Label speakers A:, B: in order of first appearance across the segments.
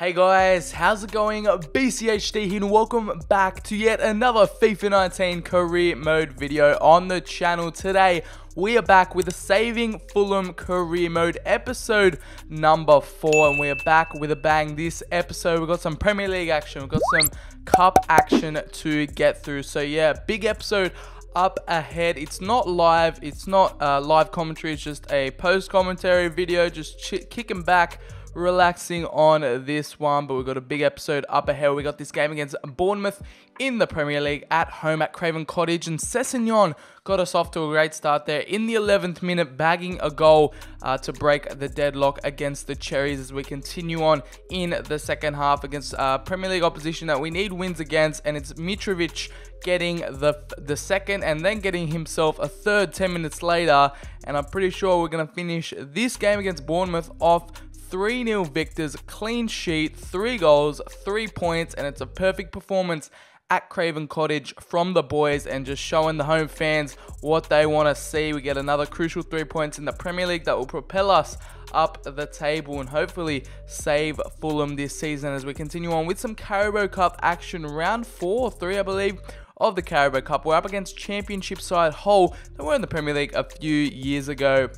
A: Hey guys, how's it going? BCHD here and welcome back to yet another FIFA 19 career mode video on the channel. Today we are back with the Saving Fulham career mode episode number 4, and we are back with a bang this episode. We've got some Premier League action, we've got some cup action to get through. So yeah, big episode up ahead. It's not live, it's not live commentary, it's just a post commentary video, just kicking back, relaxing on this one. But we've got a big episode up ahead. We got this game against Bournemouth in the Premier League at home at Craven Cottage, and Sessegnon got us off to a great start there in the 11th minute, bagging a goal to break the deadlock against the Cherries as we continue on in the second half against Premier League opposition that we need wins against, and it's Mitrovic getting the second and then getting himself a third 10 minutes later, and I'm pretty sure we're going to finish this game against Bournemouth off 3-0 victors, clean sheet, 3 goals, 3 points, and it's a perfect performance at Craven Cottage from the boys, and just showing the home fans what they want to see. We get another crucial 3 points in the Premier League that will propel us up the table and hopefully save Fulham this season as we continue on with some Carabao Cup action. Round 4 or 3, I believe, of the Carabao Cup. We're up against Championship side Hull. They were in the Premier League a few years ago,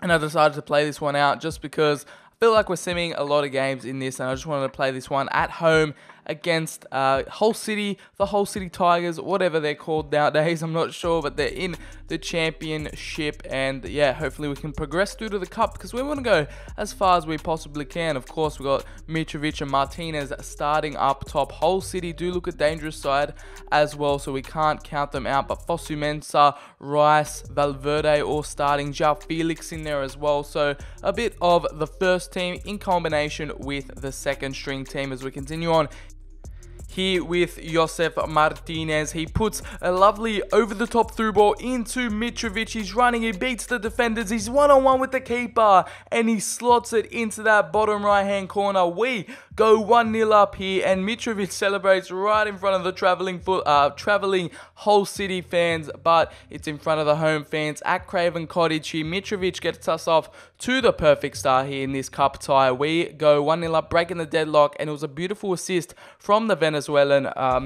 A: and I decided to play this one out just because I feel like we're simming a lot of games in this, and I just wanted to play this one at home against Hull City, the Hull City Tigers, whatever they're called nowadays, I'm not sure, but they're in the championship, and yeah, hopefully we can progress through to the cup because we want to go as far as we possibly can. Of course, we've got Mitrovic and Martinez starting up top. Hull City do look a dangerous side as well, so we can't count them out, but Fosu Mensah, Rice, Valverde all starting, João Felix in there as well, so a bit of the first team in combination with the second string team as we continue on here with Josef Martinez. He puts a lovely over-the-top through ball into Mitrovic. He's running, he beats the defenders, he's one-on-one with the keeper, and he slots it into that bottom right-hand corner. We go 1-0 up here, and Mitrovic celebrates right in front of the travelling Hull City fans, but it's in front of the home fans at Craven Cottage here. Mitrovic gets us off to the perfect start here in this cup tie. We go 1-0 up, breaking the deadlock, and it was a beautiful assist from the Venezuelan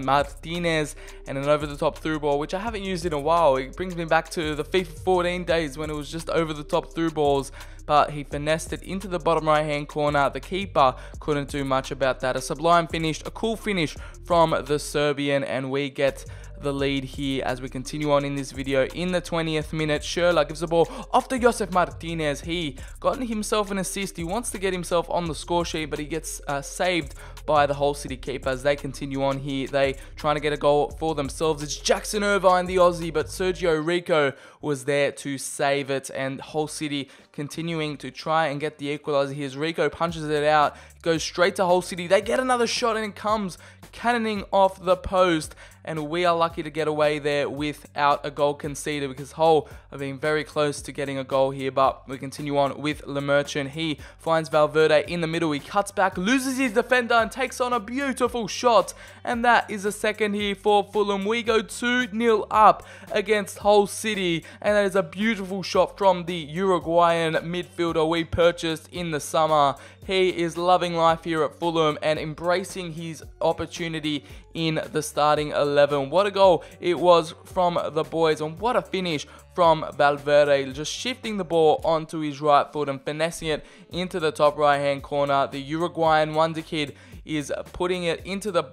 A: Martinez, and an over-the-top through ball, which I haven't used in a while. It brings me back to the FIFA 14 days when it was just over-the-top through balls, but he finessed it into the bottom right-hand corner. The keeper couldn't do much about that. A sublime finish, a cool finish from the Serbian, and we get the lead here as we continue on in this video. In the 20th minute, Schürrle gives the ball off to Josef Martinez. He got himself an assist. He wants to get himself on the score sheet, but he gets saved by the Hull City keeper as they continue on here. They trying to get a goal for themselves. It's Jackson Irvine, the Aussie, but Sergio Rico was there to save it, and Hull City continuing to try and get the equalizer here as Rico punches it out, goes straight to Hull City. They get another shot, and it comes cannoning off the post, and we are lucky to get away there without a goal conceded because Hull have been very close to getting a goal here. But we continue on with Le Merchant. He finds Valverde in the middle, he cuts back, loses his defender, and takes on a beautiful shot, and that is a second here for Fulham. We go 2-0 up against Hull City, and that is a beautiful shot from the Uruguayan midfielder we purchased in the summer. He is loving life here at Fulham and embracing his opportunity in the starting 11. What a goal it was from the boys, and what a finish from Valverde, just shifting the ball onto his right foot and finessing it into the top right hand corner. The Uruguayan wonder kid is putting it into the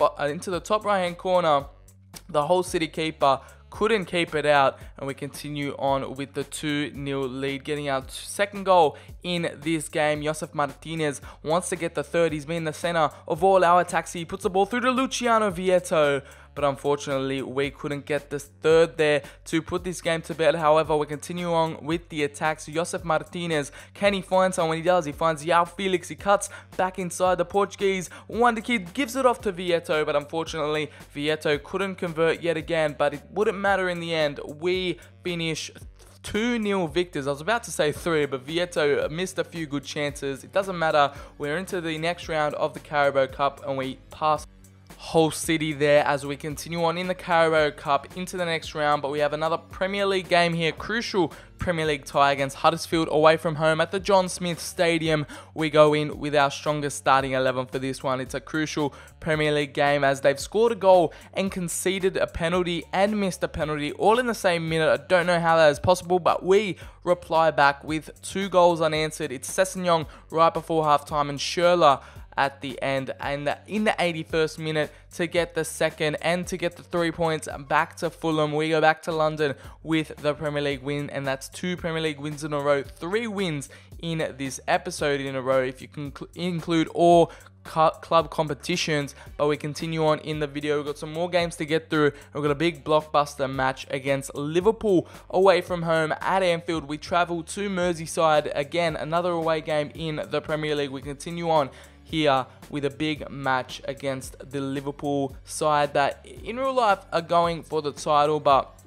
A: top right hand corner. The Hull City keeper couldn't keep it out, and we continue on with the 2-0 lead, getting our second goal in this game. Josef Martinez wants to get the third. He's been the center of all our attacks. He puts the ball through to Luciano Vietto, but unfortunately we couldn't get this third there to put this game to bed. However, we continue on with the attacks. Josef Martinez, can he find someone? He does. He finds João Felix. He cuts back inside. The Portuguese wonder kid gives it off to Vietto, but unfortunately Vietto couldn't convert yet again, but it wouldn't matter in the end. We finish 2-0 victors. I was about to say 3, but Vietto missed a few good chances. It doesn't matter. We're into the next round of the Carabao Cup, and we pass Hull City there as we continue on in the Carabao Cup into the next round. But we have another Premier League game here, crucial Premier League tie against Huddersfield away from home at the John Smith Stadium. We go in with our strongest starting 11 for this one. It's a crucial Premier League game as they've scored a goal and conceded a penalty and missed a penalty all in the same minute. I don't know how that is possible, but we reply back with 2 goals unanswered. It's Sessegnon right before halftime and Schürrle at the end, and in the 81st minute to get the second and to get the 3 points back to Fulham. We go back to London with the Premier League win, and that's 2 Premier League wins in a row, 3 wins in this episode in a row if you can include all club competitions. But we continue on in the video. We've got some more games to get through. We've got a big blockbuster match against Liverpool away from home at Anfield. We travel to Merseyside again, another away game in the Premier League. We continue on here with a big match against the Liverpool side that in real life are going for the title, but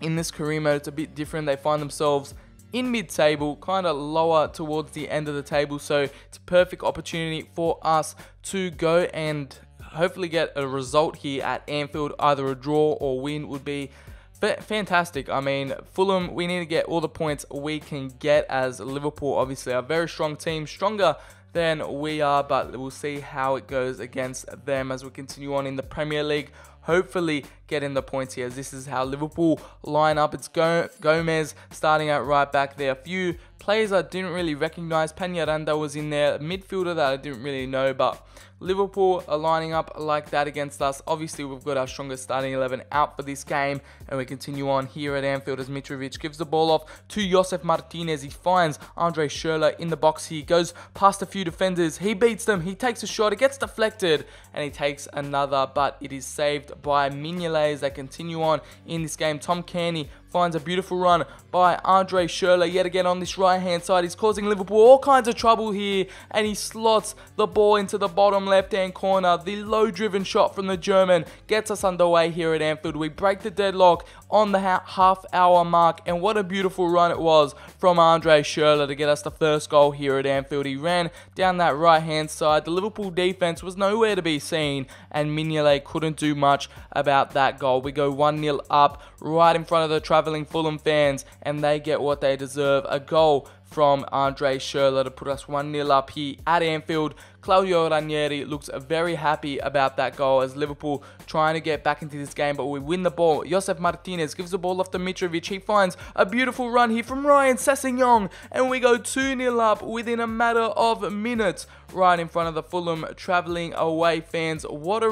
A: in this career mode it's a bit different. They find themselves in mid-table, kind of lower towards the end of the table, so it's a perfect opportunity for us to go and hopefully get a result here at Anfield. Either a draw or win would be fantastic. I mean, Fulham, we need to get all the points we can get, as Liverpool obviously are a very strong team, stronger than we are, but we'll see how it goes against them as we continue on in the Premier League. Hopefully getting the points here, as this is how Liverpool line up. It's Gomez starting out right back there. A few players I didn't really recognize. Peñaranda was in there, a midfielder that I didn't really know, but Liverpool are lining up like that against us. Obviously, we've got our strongest starting 11 out for this game, and we continue on here at Anfield as Mitrovic gives the ball off to Josef Martinez. He finds Andre Schürrle in the box. He goes past a few defenders. He beats them. He takes a shot. It gets deflected, and he takes another, but it is saved by Mignolet as they continue on in this game. Tom Cairney finds a beautiful run by Andre Schürrle yet again on this right hand side. He's causing Liverpool all kinds of trouble here, and he slots the ball into the bottom left hand corner. The low driven shot from the German gets us underway here at Anfield. We break the deadlock on the half hour mark, and what a beautiful run it was from Andre Schürrle to get us the first goal here at Anfield. He ran down that right hand side. The Liverpool defense was nowhere to be seen, and Mignolet couldn't do much about that goal. We go 1-0 up right in front of the travelling Fulham fans, and they get what they deserve, a goal from Andre Schürrle to put us 1-0 up here at Anfield. Claudio Ranieri looks very happy about that goal as Liverpool trying to get back into this game, but we win the ball. Josef Martinez gives the ball off to Mitrovic. He finds a beautiful run here from Ryan Sessegnon, and we go 2-0 up within a matter of minutes right in front of the Fulham travelling away fans. What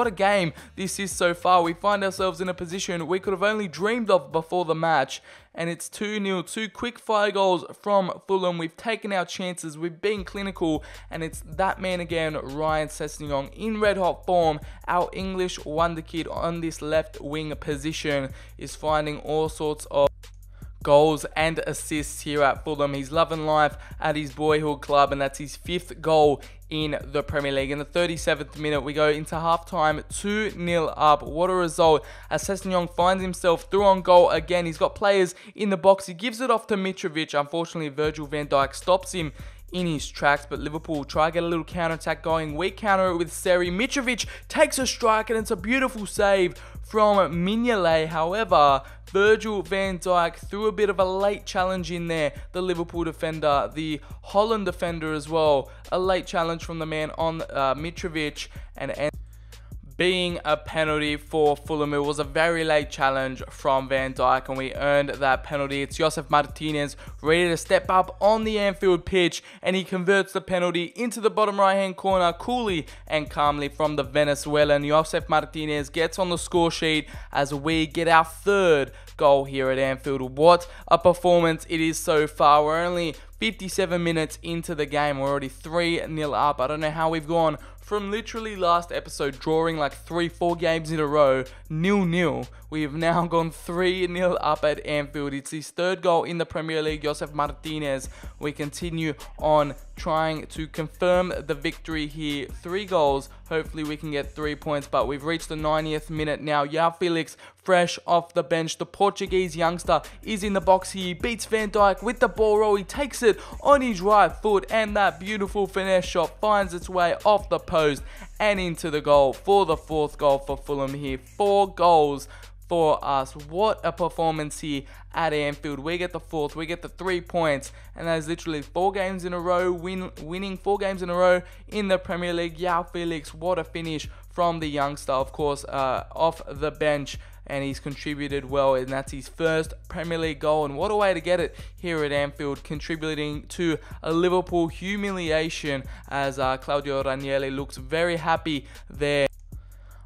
A: a game this is so far. We find ourselves in a position we could have only dreamed of before the match, and it's 2-0, 2 quick fire goals from Fulham. We've taken our chances, we've been clinical, and it's that man again, Ryan Sessegnon, in red hot form. Our English wonder kid on this left wing position is finding all sorts of goals and assists here at Fulham. He's loving life at his boyhood club, and that's his 5th goal in the Premier League. In the 37th minute, we go into halftime 2-0 up. What a result, as Sessegnon finds himself through on goal again. He's got players in the box. He gives it off to Mitrovic. Unfortunately, Virgil van Dijk stops him in his tracks, but Liverpool try to get a little counter-attack going. We counter it with Seri. Mitrovic takes a strike, and it's a beautiful save from Mignolet. However, Virgil van Dijk threw a bit of a late challenge in there. The Liverpool defender, the Holland defender as well. A late challenge from the man on Mitrovic, and being a penalty for Fulham. It was a very late challenge from Van Dijk, and we earned that penalty. It's Josef Martinez ready to step up on the Anfield pitch, and he converts the penalty into the bottom right hand corner coolly and calmly from the Venezuelan. Josef Martinez gets on the score sheet as we get our 3rd goal here at Anfield. What a performance it is so far. We're only 57 minutes into the game. We're already 3-0 up. I don't know how we've gone from literally last episode drawing like 3-4 games in a row 0-0. We have now gone 3-0 up at Anfield. It's his 3rd goal in the Premier League, Josef Martinez. We continue on trying to confirm the victory here. 3 goals. Hopefully we can get 3 points, but we've reached the 90th minute now. João Felix, fresh off the bench. The Portuguese youngster is in the box here. He beats Van Dijk with the ball roll. He takes it on his right foot, and that beautiful finesse shot finds its way off the post. post and into the goal for the 4th goal for Fulham here. 4 goals for us. What a performance here at Anfield. We get the 4th, we get the 3 points, and that is literally 4 games in a row, winning 4 games in a row in the Premier League. João Felix, what a finish from the youngster, of course, off the bench, and he's contributed well, and that's his first Premier League goal, and what a way to get it here at Anfield, contributing to a Liverpool humiliation as Claudio Ranieri looks very happy there.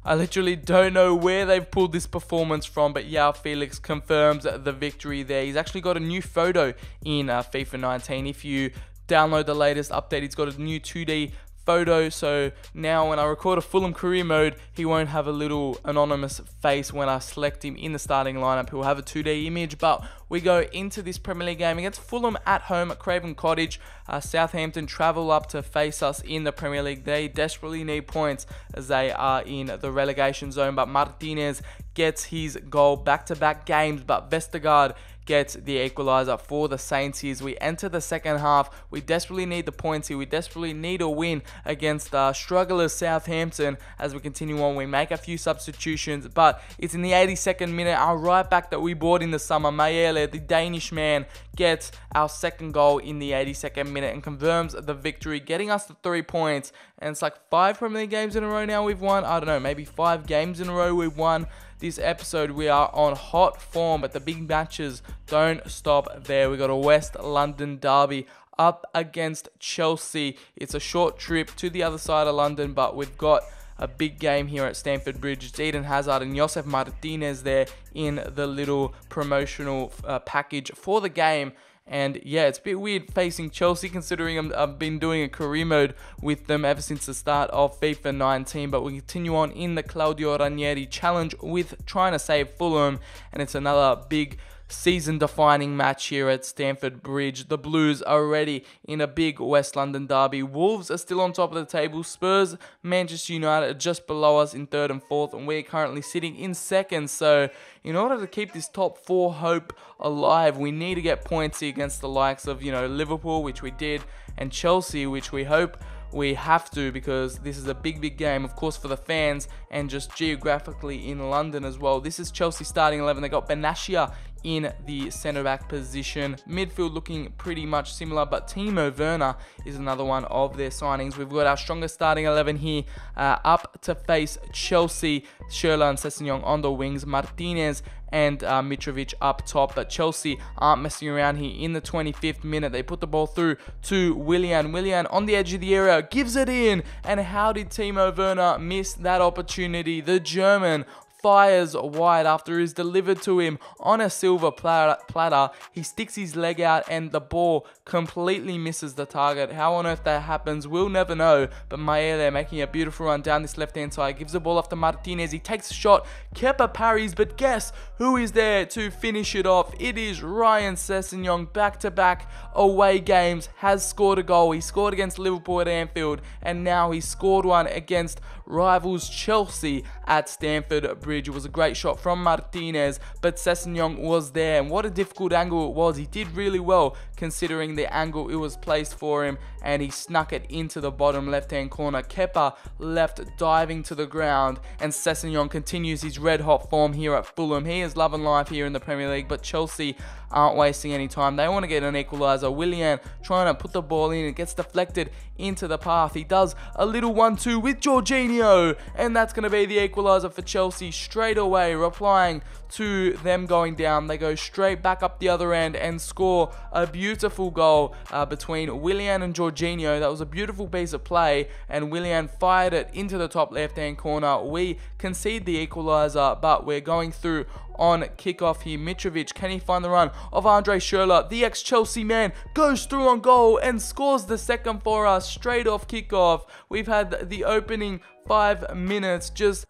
A: I literally don't know where they've pulled this performance from, but João Felix confirms the victory there. He's actually got a new photo in FIFA 19. If you download the latest update, he's got a new 2D photo, so now when I record a Fulham career mode, he won't have a little anonymous face when I select him in the starting lineup. He'll have a 2D image. But we go into this Premier League game against Fulham at home at Craven Cottage. Southampton travel up to face us in the Premier League. They desperately need points as they are in the relegation zone, but Martinez gets his goal back-to-back games, but Vestergaard gets the equalizer for the Saints here. As we enter the second half, we desperately need the points here. We desperately need a win against strugglers Southampton. As we continue on, we make a few substitutions, but it's in the 82nd minute. Our right back that we bought in the summer, Mayele, the Danish man, gets our second goal in the 82nd minute and confirms the victory, getting us the 3 points. And it's like 5 Premier League games in a row now we've won. I don't know, maybe 5 games in a row we've won. This episode we are on hot form, but the big matches don't stop there. We got a West London derby up against Chelsea. It's a short trip to the other side of London, but we've got a big game here at Stamford Bridge. It's Eden Hazard and Josef Martinez there in the little promotional package for the game. And yeah, it's a bit weird facing Chelsea considering I've been doing a career mode with them ever since the start of FIFA 19. But we continue on in the Claudio Ranieri challenge with trying to save Fulham. And it's another big season-defining match here at Stamford Bridge. The Blues are already in a big West London derby. Wolves are still on top of the table. Spurs, Manchester United are just below us in 3rd and 4th, and we're currently sitting in 2nd. So in order to keep this top 4 hope alive, we need to get points here against the likes of, Liverpool, which we did, and Chelsea, which we hope we have to, because this is a big game, of course, for the fans and just geographically in London as well. This is Chelsea starting 11. They got Benatia in the centre-back position. Midfield looking pretty much similar, but Timo Werner is another one of their signings. We've got our strongest starting 11 here up to face Chelsea. Schürrle and Sessegnon on the wings. Martinez and Mitrovic up top, but Chelsea aren't messing around here. In the 25th minute, they put the ball through to Willian. Willian on the edge of the area, gives it in, and how did Timo Werner miss that opportunity? The German fires wide after it is delivered to him on a silver platter. He sticks his leg out and the ball completely misses the target. How on earth that happens, we'll never know. But Mayele making a beautiful run down this left-hand side, gives the ball off to Martinez. He takes a shot, Kepa parries, but guess who is there to finish it off? It is Ryan Sessegnon. Back-to-back away games, has scored a goal. He scored against Liverpool at Anfield, and now he scored one against rivals Chelsea at Stamford Bridge. It was a great shot from Martinez, but Sessegnon was there, and what a difficult angle it was. He did really well considering the angle it was placed for him, and he snuck it into the bottom left-hand corner. Kepa left diving to the ground, and Sessegnon continues his red-hot form here at Fulham. He is loving life here in the Premier League, but Chelsea aren't wasting any time. They want to get an equaliser. Willian trying to put the ball in. It gets deflected into the path. He does a little 1-2 with Jorginho, and that's going to be the equaliser for Chelsea straight away. Replying to them going down, they go straight back up the other end and score a beautiful goal between Willian and Jorginho. That was a beautiful piece of play, and Willian fired it into the top left-hand corner. We concede the equaliser, but we're going through on kickoff here. Mitrovic, can he find the run of Andre Schürrle? The ex-Chelsea man goes through on goal and scores the second for us straight off kickoff. We've had the opening 5 minutes just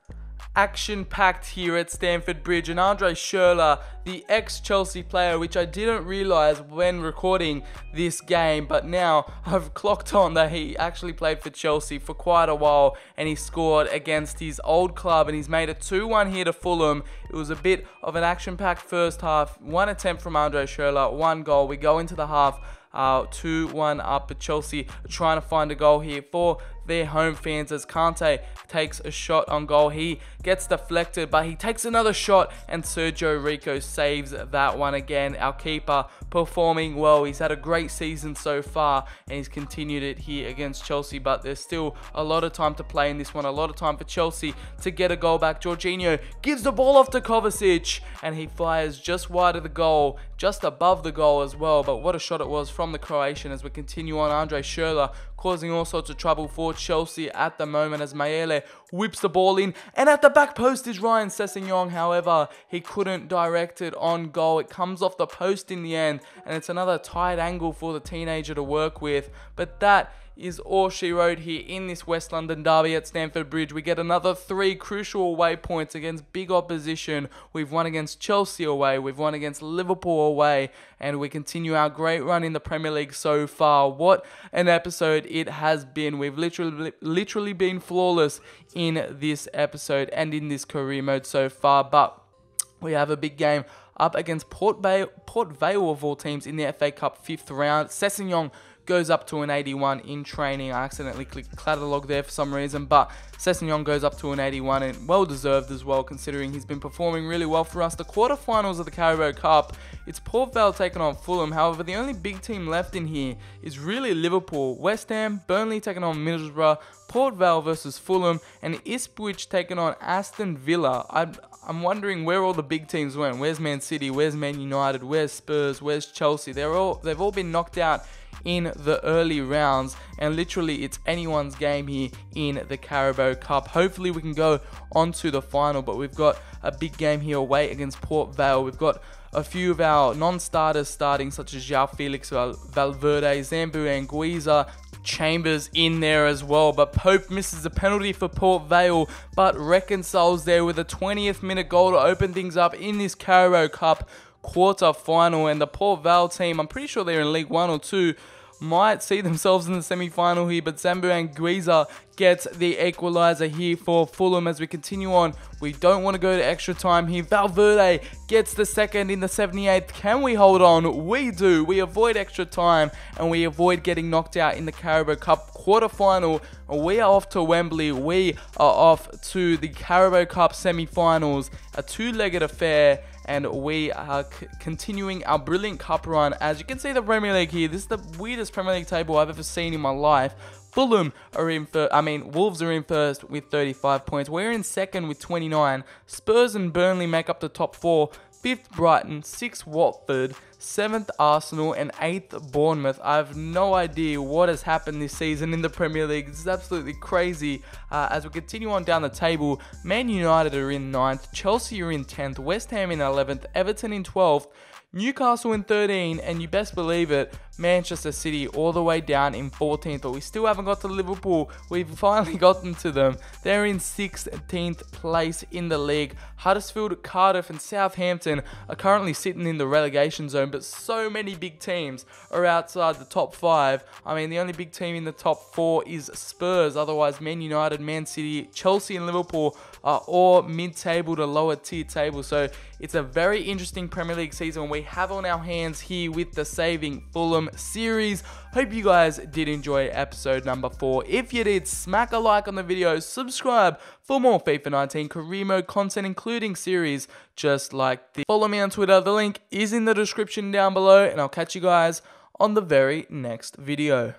A: action-packed here at Stamford Bridge, and Andre Schürrle, the ex-Chelsea player, which I didn't realise when recording this game, but now I've clocked on that he actually played for Chelsea for quite a while, and he scored against his old club, and he's made a 2-1 here to Fulham. It was a bit of an action-packed first half. 1 attempt from Andre Schürrle, 1 goal. We go into the half 2-1 up, but Chelsea trying to find a goal here for their home fans as Kante takes a shot on goal. He gets deflected, but he takes another shot, and Sergio Rico saves that one again. Our keeper performing well. He's had a great season so far, and he's continued it here against Chelsea, but there's still a lot of time to play in this one, a lot of time for Chelsea to get a goal back. Jorginho gives the ball off to Kovacic, and he fires just wide of the goal, just above the goal as well. But what a shot it was from the Croatian as we continue on. Andre Schürrle causing all sorts of trouble for Chelsea at the moment as Mayele whips the ball in, and at the back post is Ryan Sessegnon. However, he couldn't direct it on goal. It comes off the post in the end, and it's another tight angle for the teenager to work with. But that is all she wrote here in this West London derby at Stamford Bridge. We get another 3 crucial away points against big opposition. We've won against Chelsea away, we've won against Liverpool away, and we continue our great run in the Premier League so far. What an episode it has been. We've literally been flawless in this episode and in this career mode so far, but we have a big game up against Port Vale of all teams in the FA Cup 5th round. Sessegnon goes up to an 81 in training. I accidentally clicked catalog there for some reason, but Sessegnon goes up to an 81, and well deserved as well, considering he's been performing really well for us. The quarterfinals of the Carabao Cup, it's Port Vale taking on Fulham. However, the only big team left in here is really Liverpool. West Ham, Burnley taking on Middlesbrough, Port Vale versus Fulham, and Ipswich taking on Aston Villa. I'm wondering where all the big teams went. Where's Man City? Where's Man United? Where's Spurs? Where's Chelsea? They've all been knocked out in the early rounds, and literally it's anyone's game here in the Carabao Cup. Hopefully we can go on to the final, but we've got a big game here away against Port Vale. We've got a few of our non-starters starting, such as João Felix, Valverde, Zambu Anguissa, Chambers in there as well, but Pope misses a penalty for Port Vale, but reconciles there with a 20th minute goal to open things up in this Carabao Cup quarter-final. And the Port Vale team, I'm pretty sure they're in League 1 or 2, might see themselves in the semi-final here, but Zambu Anguissa gets the equalizer here for Fulham as we continue on. We don't want to go to extra time here. Valverde gets the second in the 78th. Can we hold on? We do. We avoid extra time, and we avoid getting knocked out in the Carabao Cup quarter-final. We are off to Wembley. We are off to the Carabao Cup semi-finals, a 2-legged affair, and we are continuing our brilliant cup run. As you can see, the Premier League here, this is the weirdest Premier League table I've ever seen in my life. Fulham are in first. Wolves are in first with 35 points. We're in second with 29. Spurs and Burnley make up the top 4. 5th Brighton, 6th Watford, 7th Arsenal, and 8th Bournemouth. I have no idea what has happened this season in the Premier League. This is absolutely crazy. As we continue on down the table, Man United are in 9th, Chelsea are in 10th, West Ham in 11th, Everton in 12th, Newcastle in 13th, and you best believe it, Manchester City all the way down in 14th, but we still haven't got to Liverpool. We've finally gotten to them. They're in 16th place in the league. Huddersfield, Cardiff, and Southampton are currently sitting in the relegation zone, but so many big teams are outside the top 5. The only big team in the top 4 is Spurs. Otherwise, Man United, Man City, Chelsea, and Liverpool are all mid-table to lower tier table. So it's a very interesting Premier League season we have on our hands here with the Saving Fulham series. Hope you guys did enjoy episode number 4. If you did, smack a like on the video, subscribe for more FIFA 19 career mode content, including series just like this. Follow me on Twitter, the link is in the description down below, and I'll catch you guys on the very next video.